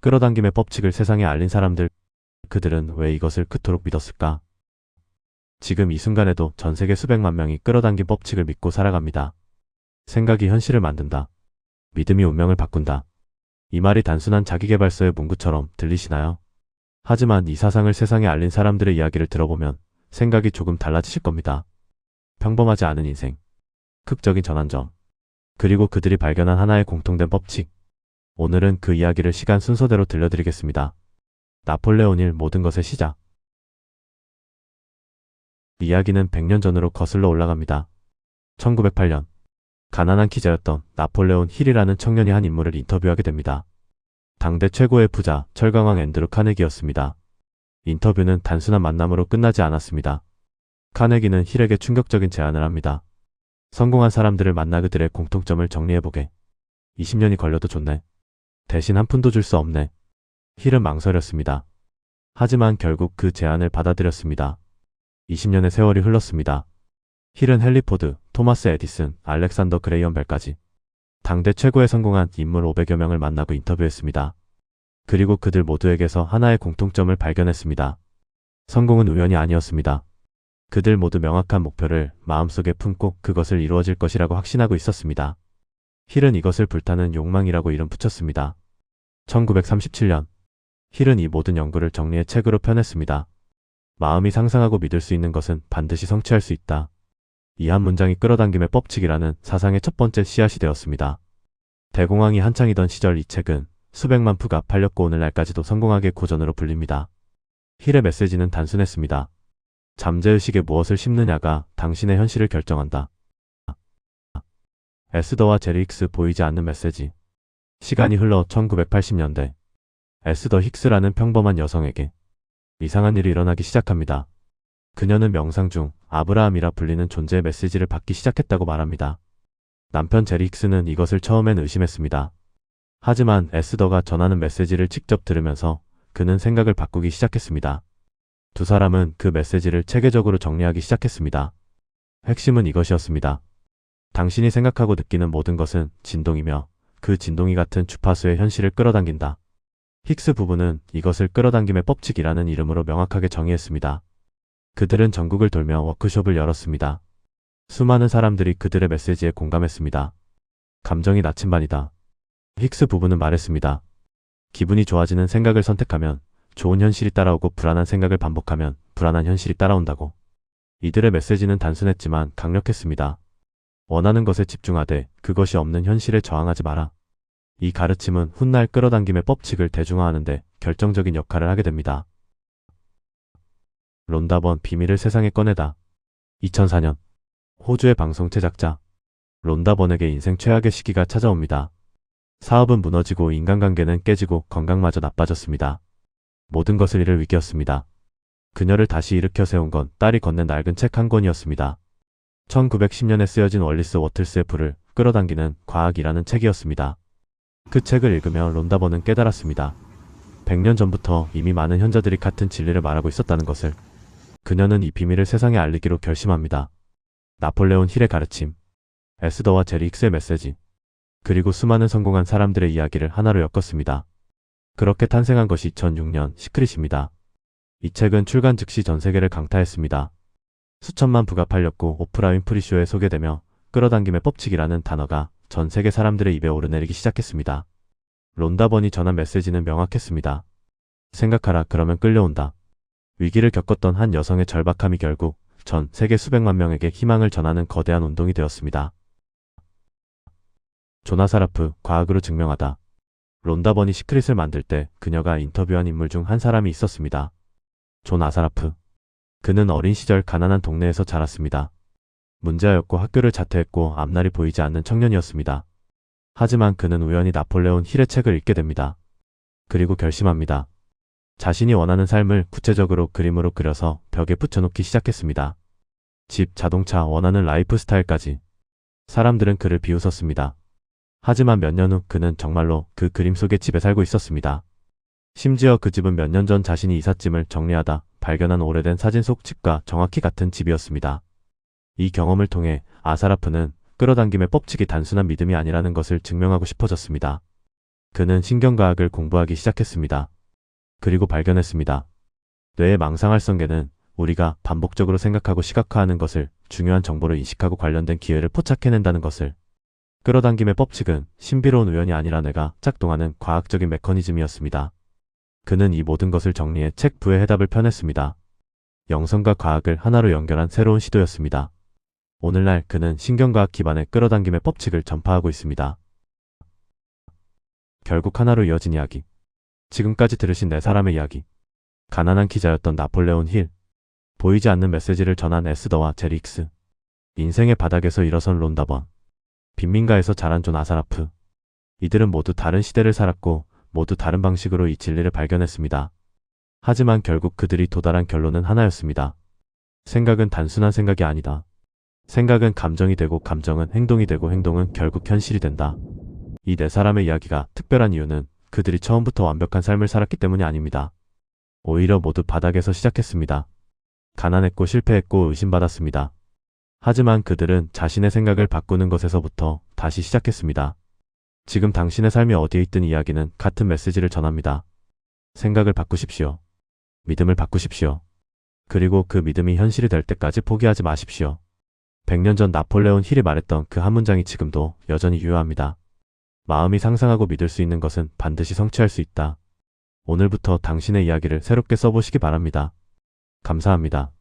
끌어당김의 법칙을 세상에 알린 사람들, 그들은 왜 이것을 그토록 믿었을까? 지금 이 순간에도 전 세계 수백만 명이 끌어당김 법칙을 믿고 살아갑니다. 생각이 현실을 만든다. 믿음이 운명을 바꾼다. 이 말이 단순한 자기계발서의 문구처럼 들리시나요? 하지만 이 사상을 세상에 알린 사람들의 이야기를 들어보면 생각이 조금 달라지실 겁니다. 평범하지 않은 인생, 극적인 전환점, 그리고 그들이 발견한 하나의 공통된 법칙. 오늘은 그 이야기를 시간 순서대로 들려드리겠습니다. 나폴레온 일 모든 것의 시작. 이야기는 100년 전으로 거슬러 올라갑니다. 1908년, 가난한 기자였던 나폴레온 힐이라는 청년이 한 인물을 인터뷰하게 됩니다. 당대 최고의 부자, 철강왕 앤드루 카네기였습니다. 인터뷰는 단순한 만남으로 끝나지 않았습니다. 카네기는 힐에게 충격적인 제안을 합니다. 성공한 사람들을 만나 그들의 공통점을 정리해보게. 20년이 걸려도 좋네. 대신 한 푼도 줄 수 없네. 힐은 망설였습니다. 하지만 결국 그 제안을 받아들였습니다. 20년의 세월이 흘렀습니다. 힐은 헨리 포드, 토마스 에디슨, 알렉산더 그레이엄 벨까지 당대 최고의 성공한 인물 500여 명을 만나고 인터뷰했습니다. 그리고 그들 모두에게서 하나의 공통점을 발견했습니다. 성공은 우연이 아니었습니다. 그들 모두 명확한 목표를 마음속에 품고 그것을 이루어질 것이라고 확신하고 있었습니다. 힐은 이것을 불타는 욕망이라고 이름 붙였습니다. 1937년, 힐은 이 모든 연구를 정리해 책으로 펴냈습니다. 마음이 상상하고 믿을 수 있는 것은 반드시 성취할 수 있다. 이 한 문장이 끌어당김의 법칙이라는 사상의 첫 번째 씨앗이 되었습니다. 대공황이 한창이던 시절 이 책은 수백만 부가 팔렸고 오늘날까지도 성공학의 고전으로 불립니다. 힐의 메시지는 단순했습니다. 잠재의식에 무엇을 심느냐가 당신의 현실을 결정한다. 에스더와 제리 힉스 보이지 않는 메시지. 시간이 흘러 1980년대. 에스더 힉스라는 평범한 여성에게 이상한 일이 일어나기 시작합니다. 그녀는 명상 중 아브라함이라 불리는 존재의 메시지를 받기 시작했다고 말합니다. 남편 제리 힉스는 이것을 처음엔 의심했습니다. 하지만 에스더가 전하는 메시지를 직접 들으면서 그는 생각을 바꾸기 시작했습니다. 두 사람은 그 메시지를 체계적으로 정리하기 시작했습니다. 핵심은 이것이었습니다. 당신이 생각하고 느끼는 모든 것은 진동이며 그 진동이 같은 주파수의 현실을 끌어당긴다. 힉스 부부는 이것을 끌어당김의 법칙이라는 이름으로 명확하게 정의했습니다. 그들은 전국을 돌며 워크숍을 열었습니다. 수많은 사람들이 그들의 메시지에 공감했습니다. 감정이 나침반이다. 힉스 부부는 말했습니다. 기분이 좋아지는 생각을 선택하면 좋은 현실이 따라오고 불안한 생각을 반복하면 불안한 현실이 따라온다고. 이들의 메시지는 단순했지만 강력했습니다. 원하는 것에 집중하되 그것이 없는 현실에 저항하지 마라. 이 가르침은 훗날 끌어당김의 법칙을 대중화하는 데 결정적인 역할을 하게 됩니다. 론다 번 비밀을 세상에 꺼내다. 2004년, 호주의 방송 제작자 론다 번에게 인생 최악의 시기가 찾아옵니다. 사업은 무너지고 인간관계는 깨지고 건강마저 나빠졌습니다. 모든 것을 잃을 위기였습니다. 그녀를 다시 일으켜 세운 건 딸이 건넨 낡은 책 한 권이었습니다. 1910년에 쓰여진 월리스 워틀스의 불을 끌어당기는 과학이라는 책이었습니다. 그 책을 읽으며 론다 번은 깨달았습니다. 100년 전부터 이미 많은 현자들이 같은 진리를 말하고 있었다는 것을. 그녀는 이 비밀을 세상에 알리기로 결심합니다. 나폴레온 힐의 가르침, 에스더와 제리 힉스의 메시지, 그리고 수많은 성공한 사람들의 이야기를 하나로 엮었습니다. 그렇게 탄생한 것이 2006년 시크릿입니다. 이 책은 출간 즉시 전 세계를 강타했습니다. 수천만 부가 팔렸고 오프라 윈프리 쇼에 소개되며 끌어당김의 법칙이라는 단어가 전 세계 사람들의 입에 오르내리기 시작했습니다. 론다 번이 전한 메시지는 명확했습니다. 생각하라, 그러면 끌려온다. 위기를 겪었던 한 여성의 절박함이 결국 전 세계 수백만 명에게 희망을 전하는 거대한 운동이 되었습니다. 존 아사라프, 과학으로 증명하다. 론다 번이 시크릿을 만들 때 그녀가 인터뷰한 인물 중 한 사람이 있었습니다. 존 아사라프. 그는 어린 시절 가난한 동네에서 자랐습니다. 문제아였고 학교를 자퇴했고 앞날이 보이지 않는 청년이었습니다. 하지만 그는 우연히 나폴레온 힐의 책을 읽게 됩니다. 그리고 결심합니다. 자신이 원하는 삶을 구체적으로 그림으로 그려서 벽에 붙여놓기 시작했습니다. 집, 자동차, 원하는 라이프 스타일까지. 사람들은 그를 비웃었습니다. 하지만 몇 년 후 그는 정말로 그 그림 속의 집에 살고 있었습니다. 심지어 그 집은 몇 년 전 자신이 이삿짐을 정리하다 발견한 오래된 사진 속 집과 정확히 같은 집이었습니다. 이 경험을 통해 아사라프는 끌어당김의 법칙이 단순한 믿음이 아니라는 것을 증명하고 싶어졌습니다. 그는 신경과학을 공부하기 시작했습니다. 그리고 발견했습니다. 뇌의 망상활성계는 우리가 반복적으로 생각하고 시각화하는 것을, 중요한 정보를 인식하고 관련된 기회를 포착해낸다는 것을. 끌어당김의 법칙은 신비로운 우연이 아니라 뇌가 작동하는 과학적인 메커니즘이었습니다. 그는 이 모든 것을 정리해 책 부의 해답을 펴냈습니다. 영성과 과학을 하나로 연결한 새로운 시도였습니다. 오늘날 그는 신경과학 기반의 끌어당김의 법칙을 전파하고 있습니다. 결국 하나로 이어진 이야기. 지금까지 들으신 네 사람의 이야기. 가난한 기자였던 나폴레온 힐. 보이지 않는 메시지를 전한 에스더와 제릭스. 인생의 바닥에서 일어선 론다번. 빈민가에서 자란 존 아사라프. 이들은 모두 다른 시대를 살았고 모두 다른 방식으로 이 진리를 발견했습니다. 하지만 결국 그들이 도달한 결론은 하나였습니다. 생각은 단순한 생각이 아니다. 생각은 감정이 되고 감정은 행동이 되고 행동은 결국 현실이 된다. 이 네 사람의 이야기가 특별한 이유는 그들이 처음부터 완벽한 삶을 살았기 때문이 아닙니다. 오히려 모두 바닥에서 시작했습니다. 가난했고 실패했고 의심받았습니다. 하지만 그들은 자신의 생각을 바꾸는 것에서부터 다시 시작했습니다. 지금 당신의 삶이 어디에 있든 이야기는 같은 메시지를 전합니다. 생각을 바꾸십시오. 믿음을 바꾸십시오. 그리고 그 믿음이 현실이 될 때까지 포기하지 마십시오. 100년 전 나폴레온 힐이 말했던 그 한 문장이 지금도 여전히 유효합니다. 마음이 상상하고 믿을 수 있는 것은 반드시 성취할 수 있다. 오늘부터 당신의 이야기를 새롭게 써보시기 바랍니다. 감사합니다.